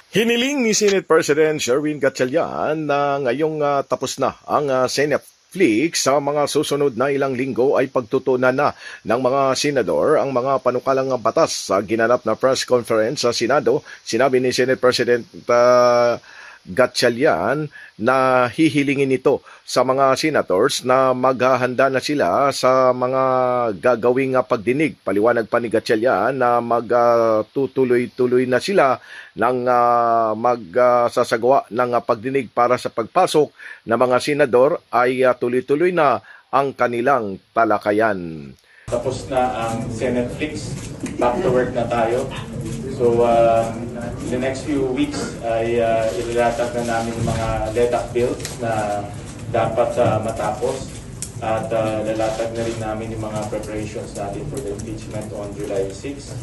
Hiniling ni Senate President Sherwin Gatchalian na ngayong tapos na ang Senate Flick sa mga susunod na ilang linggo ay pagtutunan na ng mga senador ang mga panukalang batas. Sa ginanap na press conference sa Senado, sinabi ni Senate President Gatchalian na hihilingin ito sa mga senators na maghahanda na sila sa mga gagawing pagdinig. Paliwanag pa ni Gatchalian na magtutuloy-tuloy na sila ng magsasagawa ng pagdinig para sa pagpasok ng mga senador ay tuloy-tuloy na ang kanilang talakayan. Tapos na ang Senate Flicks, back to work na tayo. So in the next few weeks ay ilalatag na namin yung mga LEDAC bills na dapat matapos at lalatag na rin namin yung mga preparations natin for the impeachment on July 6.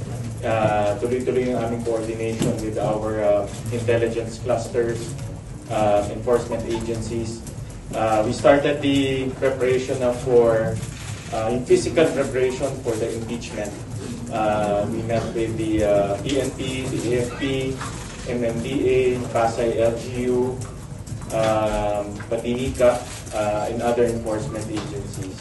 Tuloy-tuloy yung aming coordination with our intelligence clusters, enforcement agencies. We started the preparation for in physical preparation for the impeachment. We met with the PNP, the AFP, MMDA, Pasay LGU, Patinica, and other enforcement agencies.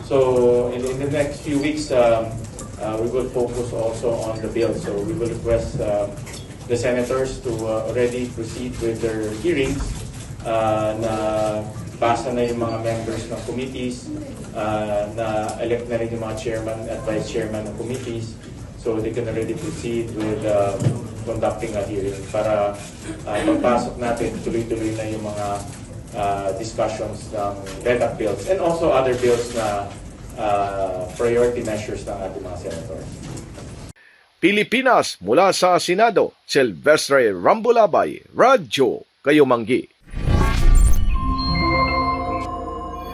So in the next few weeks, we will focus also on the bill. So we will request the senators to already proceed with their hearings na basa na yung mga members ng committees, na elect na rin yung mga chairman at vice chairman ng committees, so they can already proceed with conducting a hearing para pagpasok natin, tuloy-tuloy na yung mga discussions ng LEDAC bills and also other bills na priority measures ng ating mga senators. Pilipinas mula sa Senado, Silvestre Rambulabay, Radyo Kayumanggi.